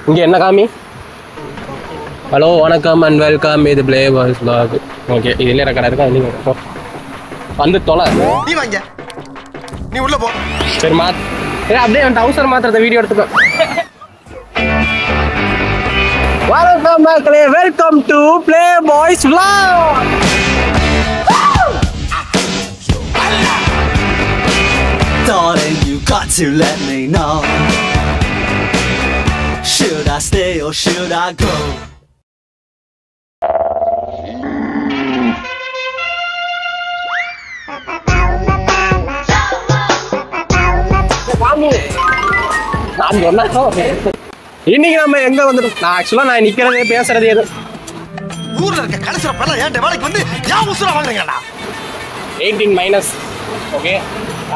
இங்கே என்ன காமி? ஹலோ வணக்கம் அண்ட் வெல்கம். இது பிளே பாய்ஸ் vlog. ஓகே இதுலேயே ரெக்கார்ட் இருக்கா? நீங்கள் வந்து தொலை. நீ வாங்க, நீ உள்ள போ. சரி அப்படியே என் டவுசர் மாத்திரத்தை வீடியோ எடுத்துக்கோ. வணக்கம் மக்களே, welcome to play boys vlog. Darling, you got to let me know. Should I stay or should I go? நான் சொன்னா இன்னைக்கு நம்ம எங்க வந்துட்டோம்? நான் நிக்கிறதே பேசுறது எது ஊர்ல இருக்க கடைசில பல ஏன் வேலைக்கு வந்து ஏன் உசுர வாங்குறீங்கடா? 18 ஓகே.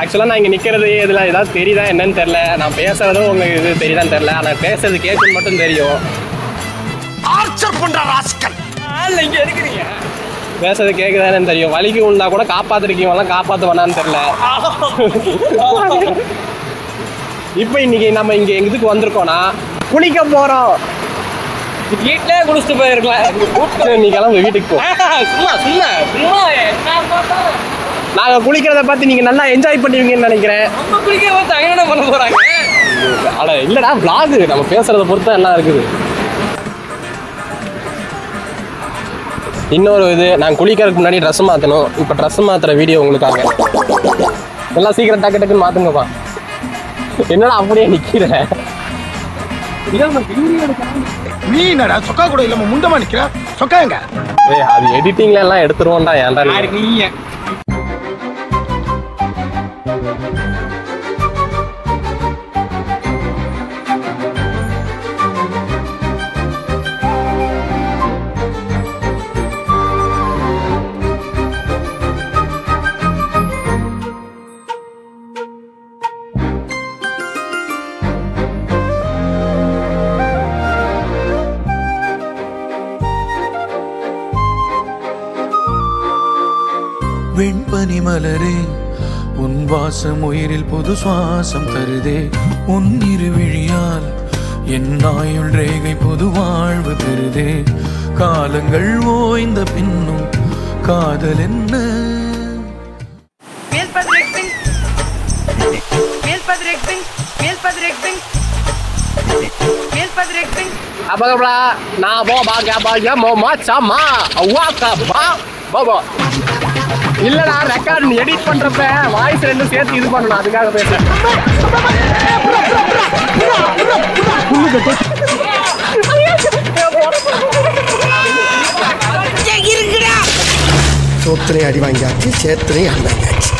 ஆக்சுவலாக நான் இங்கே நிற்கிறது இதில் ஏதாவது தெரியுதா என்னன்னு தெரில. நான் பேசுறதும் உங்களுக்கு இது தெரியுதான்னு தெரில. ஆனால் பேசுறது கேட்குன்னு மட்டும் தெரியும். ஆர்ச்சர் பண்ற ராஸ்கல் இங்கே இருக்கிறீங்க. பேசுறது கேட்குதானு தெரியும். வலிக்கு உண்டா கூட காப்பாற்றிருக்கீங்களாம், காப்பாற்ற வேணான்னு தெரில. இப்போ இன்னைக்கு நம்ம இங்கே எதுக்கு வந்திருக்கோம்னா குளிக்க போகிறோம். வீட்டிலே குளிச்சுட்டு போயிருக்கலாம். நீ கிளம்பு வீட்டுக்கு போ. நாங்க குளிக்கிறத பார்த்து நீங்க நல்லா என்ஜாய் பண்ணுவீங்கன்னு நினைக்கிறேன். நம்ம குளிக்கிறத பார்த்து அங்க என்ன பண்ண போறாங்க? அட இல்லடா, vlog நம்ம பேசுறத பொறுத்து எல்லாம் இருக்குது. இன்னொரு இது, நான் குளிக்கிறதுக்கு முன்னாடி ட்ரெஸ் மாற்றணும். இப்போ ட்ரெஸ் மாத்துற வீடியோ உங்களுக்காக. எல்லாம் சீக்கிரம் டக்கு டக்குன்னு மாத்துங்கப்பா. என்னடா அப்படியே நிக்கிறேன்? நீ என்னடா சொக்கா கூட இல்லாம முண்டமா நிக்கிற? சொக்காங்க அது எடிட்டிங்ல எல்லாம் எடுத்துருவோம்டா. ஏன்டா நீங்க வெண்பனி மலரே, உன் வாசம் உயிரில் புது சுவாசம் தருதே. உன் இருவிழியால் என் ஆயுள் ரேகை புது வாழ்வு பெறுதே. காலங்கள் ஓய்ந்த பின்னும் காதல் என்ன? இல்லடா, ரெக்கார்ட் எடிட் பண்றப்ப வாய்ஸ் ரெண்டும் சேர்த்து இது பண்ணணும். அதுக்காக பேசுறேன். சோத்திரையும் அடி வாங்கியாச்சு, சேத்திரையும் அடி வாங்கியாச்சு.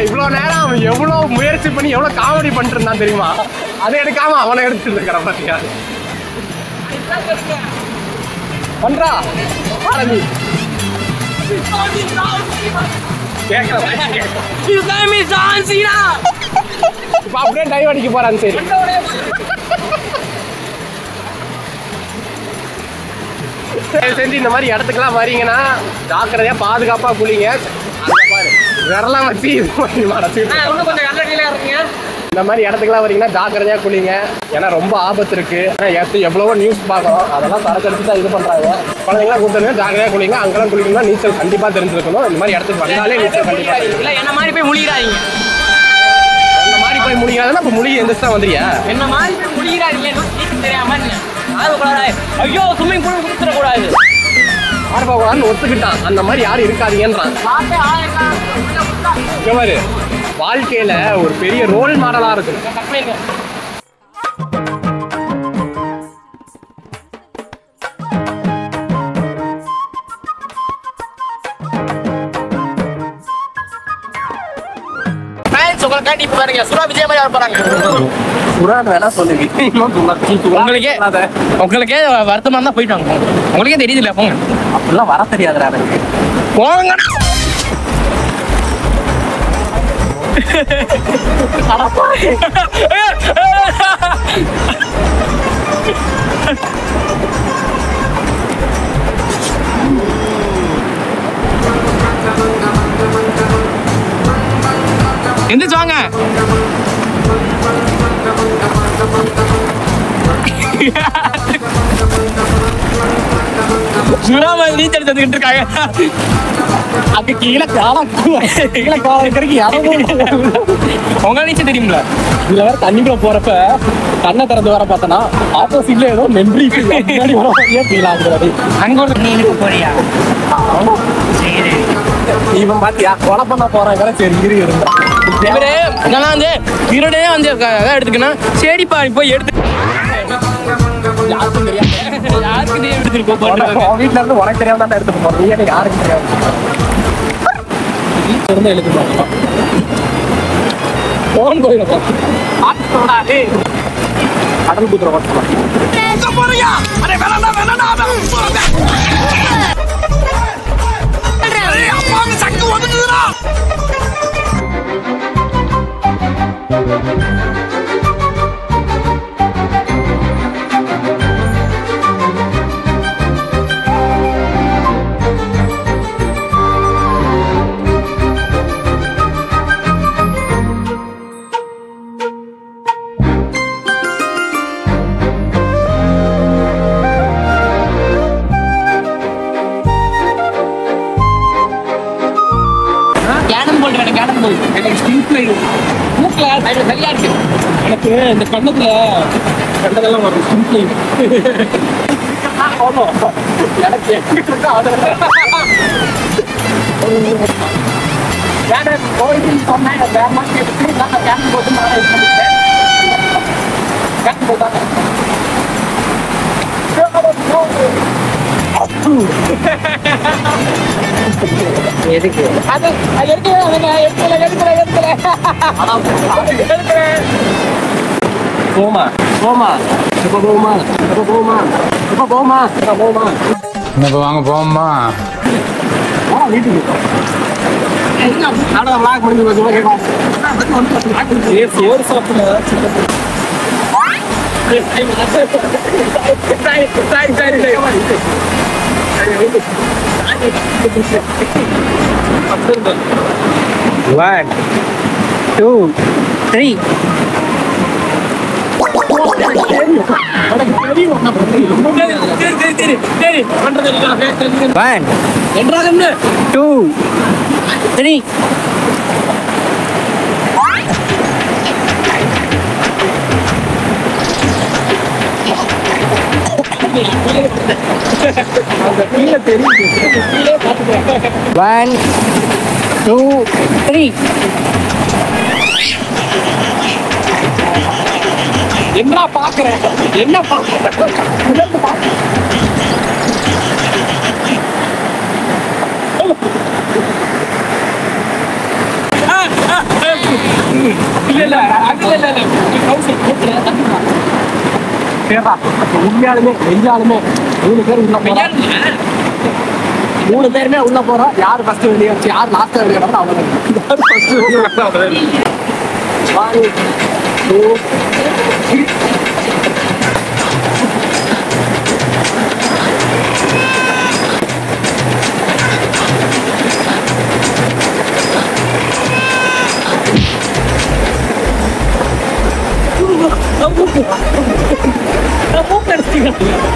இவ்வளவு நேரம் அவன் எவ்வளவு முயற்சி பண்ணி எவ்வளவு காமெடி பண்ணிட்டு இருந்தான் தெரியுமா? அதை எடுக்காம அவனை எடுத்துட்டு இருக்கிற பாத்தியா? பண்றா ஆரம்பி. இப்ப அப்படியே டைவ் அடிக்க போறான். சரி செஞ்சு இந்த மாதிரி இடத்துக்குலாம் வரீங்கன்னா ஜாக்கிரதையா பாதுகாப்பா குளிங்க. பாரு விரலாம் வச்சு இந்த மாதிரி இடத்துக்குலாம் வரீங்கன்னா ஜாக்கிரதையா குளிங்க. ஏன்னா ரொம்ப ஆபத்து இருக்கு. எவ்வளவோ நியூஸ் பார்க்கணும், அதெல்லாம் தரக்கடிச்சு தான் இது பண்றாங்க. குழந்தைங்களாம் கூப்பிட்டு ஜாக்கிரதையா குளிங்க. அங்கெல்லாம் குளிக்கணும்னா நீச்சல் கண்டிப்பா தெரிஞ்சிருக்கணும். இந்த மாதிரி இடத்துக்கு வந்தாலே நீச்சல் கண்டிப்பா. என்ன மாதிரி போய் முழிக்கிறாங்க. இந்த மாதிரி போய் முழிக்கிறாங்கன்னா இப்போ முழுகி எந்திரிச்சு தான் வந்துறியா? என்ன மாதிரி போய் முழிக்கிறாங்க தெரியாம ஐயோ ஸ்விம்மிங் பூல் குடிச்சிடக்கூடாது. ஆரம்பக்கூடாதுன்னு ஒத்துக்கிட்டான். அந்த மாதிரி யாரும் இருக்காதீங்கன்றான். மாதிரி வாழ்க்கையில ஒரு பெரிய ரோல் மாடலா இருக்கு. உங்களுக்கே வருத்தமா தான் போயிட்டு வாங்க. உங்களுக்கே தெரியுது போங்க. அப்படிலாம் வர தெரியாதுடா எனக்கு. போங்க. எந்திரிச்சு வாங்க. சுறாம நீச்சல் தந்துக்கிட்டு இருக்காங்க. அங்க கீழே காலம் கீழே காலம் இருக்கிறதுக்கு யாரும் உங்க நீச்சல் தெரியுங்களா? இதுல வேற தண்ணிக்குள்ள போறப்ப கண்ணை திறந்து வர பார்த்தனா ஆப்போசிட்ல ஏதோ நன்றி முன்னாடி வர ஃபீல் ஆகுது. அங்க ஒரு நீனுக்கு போறியா? இவன் பாத்தியா கொலை பண்ண போறாங்க. சரி இரு இருந்தா இவரு நான் வந்து இருடே வந்து எடுத்துக்கணும். சரிப்பா போய் எடுத்து யாருக்கும் தெரியாது. யாருக்கு தெரியும் எடுத்துட்டு போறேன். வீட்டுல இருந்து உனக்கு தெரியாம தான் எடுத்துட்டு போறோம். நீ எனக்கு யாருக்கும் தெரியாது. வீட்டுல இருந்து எழுதி போறோம். போன் போயிருப்பா கடல் குதிரை ஓட்டலாம். எனக்கு இந்த கண்ணத்துல கண்டதெல்லாம் வரும். எனக்கு எதுக்கு அது போமா போமா இப்ப போமா இப்ப போமா இப்ப போமா இப்ப போமா இப்ப வாங்க போமா வீட்டுக்கு முடிஞ்சு சோறு சாப்பிட One, two, three. One, two, three. One, two, three. என்ன பாக்குறேன் என்ன பாக்குறேன் இல்ல உண்மையாலுமே நெஞ்சாலுமே 3 பேர் உள்ள போறோம். 3 பேருமே உள்ள போறோம். யார் ஃபர்ஸ்ட் வெளியே வச்சு யார் லாஸ்ட் வெளியே வரணும் அவங்க. One, two, three.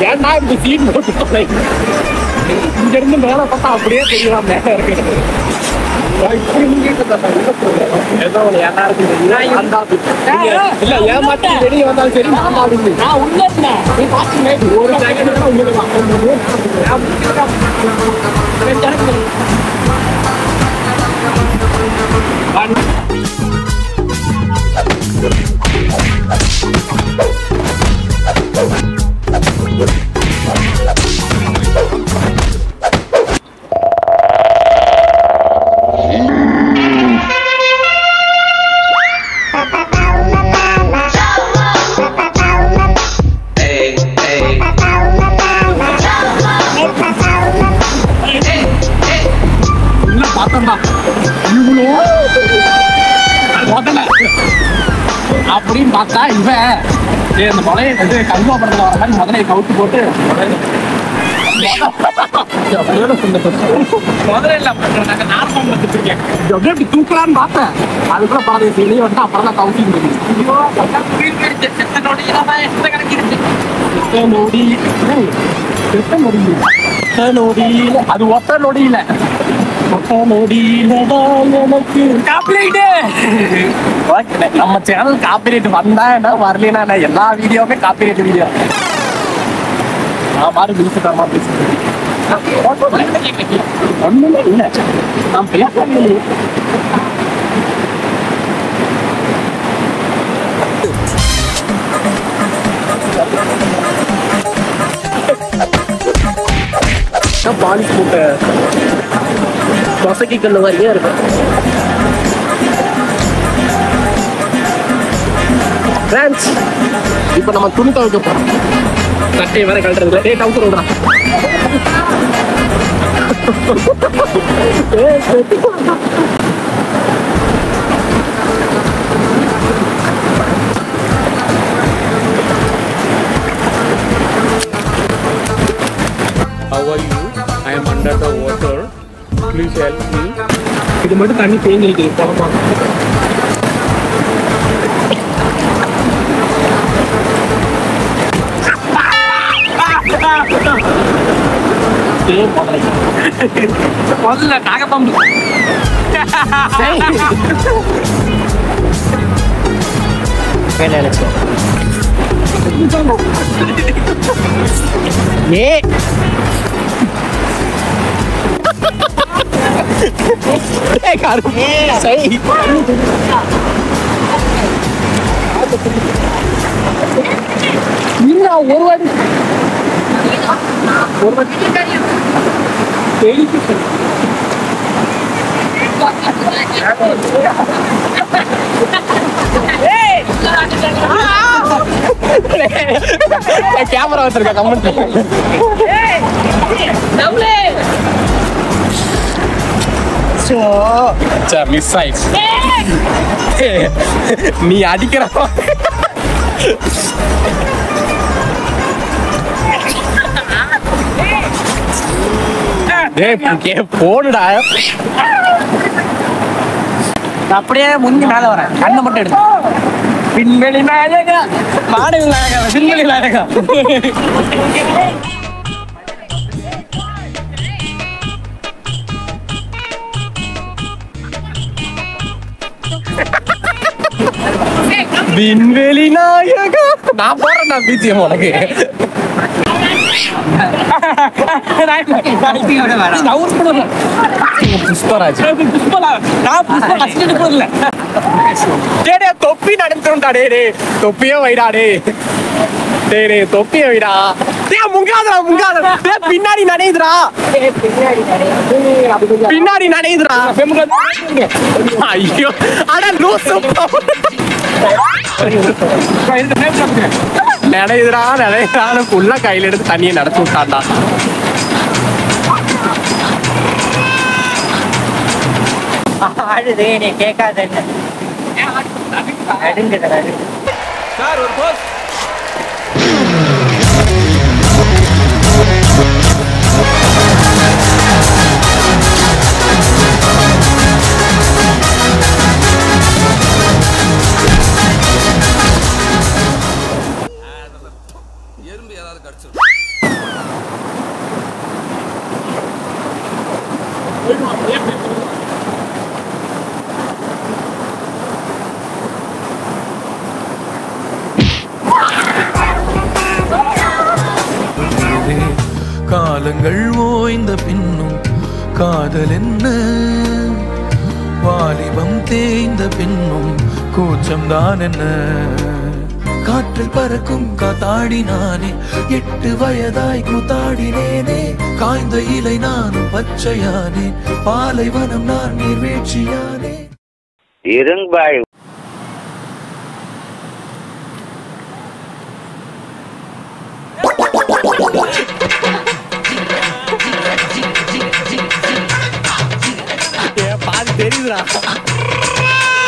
ஏன்னா இந்த சீட் போட்டு இங்க இருந்து மேல பார்த்தா அப்படியே தெரியலாம் மேல இருக்கிறது. இல்ல ஏமாத்தி வெளியே வந்தாலும் சரி நான் உள்ள ஒரு அப்படின்னு பார்த்தா இவன் இந்த மலையை கல்வா படத்துல வர மாதிரி முதலையை கவுத்து போட்டு முதல்ல நாங்க நார்மல் வந்துருக்கேன் அப்படியே அப்படி தூக்கலான்னு பார்த்தேன். அதுக்குள்ள பரதேசி வெளியே வந்து அப்புறம் தான் கவுசிங் நொடியில அது ஒத்த நொடியில நம்ம சேனல் காப்பிரைட் வந்தா என்ன வரலனா என்ன எல்லா வீடியோவுமே காப்பிரைட் வீடியோ. நான் பாரு மியூசிக் தரமா பேசுறேன். ஒண்ணுமே இல்லை நான் பேசவே பாலிஷ் போட்ட கொசைக்கு கண்ணு மாதிரியே இருக்கும். ஃப்ரெண்ட்ஸ் இப்போ நம்ம துணி துவைக்க போறோம். சட்டையை வேற கழட்டுறதுல டே டவுசர் விடுறான். How are you? I am under the water. Please help me. இது மட்டும் தண்ணி தேங்கிருக்கு குழம்பா. முதல்ல நாகப்பம்பு நினைச்சேன் கேமரா வச்சிருக்க கமெண்ட் மிஸ் ஆயிடுச்சு. நீ அடிக்கிற போடுடா. அப்படியே முந்தி மேல வரேன். கண்ணை மட்டும் எடுத்து பின்வெளி நாயகா மாடவி நாயகா பின்வெளி நாயகா. விண்வெளி நாயகா நான் போறேன். நான் பிஜிஎம் உனக்கு புஷ்பராஜ் தொப்பி நடந்துட்டா. டே தொப்பியே வைடாடே. டே தொப்பிய வைடா. முங்காதரா முங்காதரா. பின்னாடி நனையுதுரா. பின்னாடி நனையுதுரா. ஐயோ அட லூசு. நனையுதுரா நனையுறான்னு ஃபுல்லா கையில எடுத்து தண்ணியை நடத்தி விட்டான்டா. ஆடுது நீ கேட்காத சார் ஒரு போஸ்ட். எறும்பு ஏதாவது கடிச்சு காலங்கள் ஓய்ந்த பின்னும் காதல் என்ன, வாலிபம் தேய்ந்த பின்னும் கூச்சம்தான் என்ன. காற்றில் பறக்கும் காத்தாடினானே, 8 வயதாய் கூத்தாடினேனே. காய்ந்த இலை நானும் பச்சையானே, பாலைவனம் நான் நீர்வீழ்ச்சியானே. இருங்பாய் பாதி தெரியுதுடா.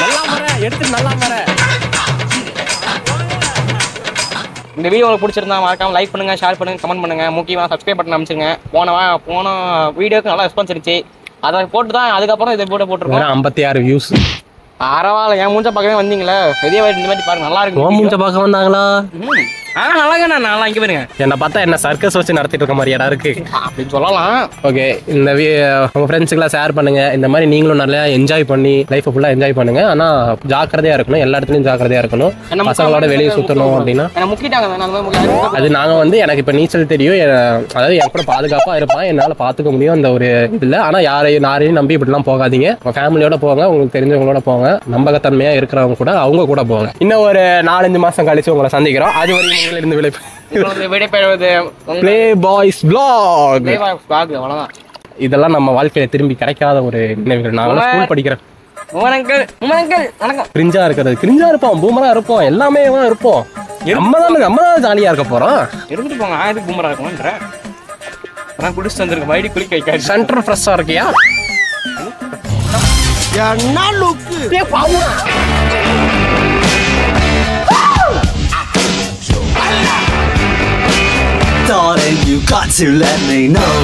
நல்லா மர எடுத்து நல்லா மர இந்த வீடியோ உங்களுக்கு பிடிச்சிருந்தா மறக்காம லைக் பண்ணுங்க, ஷேர் பண்ணுங்க, கமெண்ட் பண்ணுங்க, முக்கியமாக சப்ஸ்கிரைப் பட்டன் அமைச்சுங்க. போன வீடியோக்கு நல்லா ரெஸ்பான்ஸ் இருந்துச்சு. அதை போட்டு தான் அதுக்கப்புறம் இதை போட்டுருக்கோம். 56 வியூஸ். பரவாயில்ல, என் மூஞ்ச பார்க்கவே வந்தீங்களே, பெரிய இந்த மாதிரி பாருங்க, நல்லா இருக்கு. மூஞ்ச பார்க்க வந்தாங்களா? நல்லாங்க, நான் இங்கே பாருங்க. என்னை பார்த்தா என்ன சர்க்கஸ் வச்சு நடத்திட்டு இருக்க மாதிரி இடம் இருக்கு அப்படின்னு சொல்லலாம். ஓகே, இந்த உங்க ஃப்ரெண்ட்ஸுக்கெல்லாம் ஷேர் பண்ணுங்க. இந்த மாதிரி நீங்களும் நல்லா என்ஜாய் பண்ணி லைஃபை ஃபுல்லாக என்ஜாய் பண்ணுங்க. ஆனால் ஜாக்கிரதையா இருக்கணும், எல்லா இடத்துலையும் ஜாக்கிரதையா இருக்கணும். பசங்களோட வெளியே சுற்றணும் அப்படின்னா அது நாங்கள் வந்து எனக்கு இப்போ நீச்சல் தெரியும், அதாவது என் கூட பாதுகாப்பாக இருப்பான், என்னால் பார்த்துக்க முடியும் அந்த ஒரு இதில். ஆனால் யாரையும் நம்பி இப்படிலாம் போகாதீங்க. உங்கள் ஃபேமிலியோட போங்க, உங்களுக்கு தெரிஞ்சவங்களோட போங்க, நம்பகத்தன்மையாக இருக்கிறவங்க கூட அவங்க கூட போங்க. இன்னும் ஒரு 4-5 மாதம் கழிச்சு உங்களை சந்திக்கிறோம். அது வரைக்கும் இருந்து விடைபெறுவது ப்ளே பாய்ஸ் vlog. அவ்வளவுதான். இதெல்லாம் நம்ம வாழ்க்கையில திரும்பி கிடைக்காத ஒரு நினைவுகள். நாங்களாம் ஸ்கூல் படிக்கிறேன். கிரிஞ்சா இருக்கிறது, கிரிஞ்சா இருப்போம், பூமரா இருப்போம், எல்லாமே இருப்போம். நம்ம தான் ஜாலியா இருக்க போறோம். இருந்துட்டு போங்க. ஆயிரத்துக்கு பூமரா இருக்கும்ன்ற நான் குடிச்சு வந்திருக்கேன். வைடி குளிக்க வைக்காது. சென்டர் ஃப்ரெஷ்ஷா இருக்கியா? என்ன லுக்கு Darling, you got to let me know.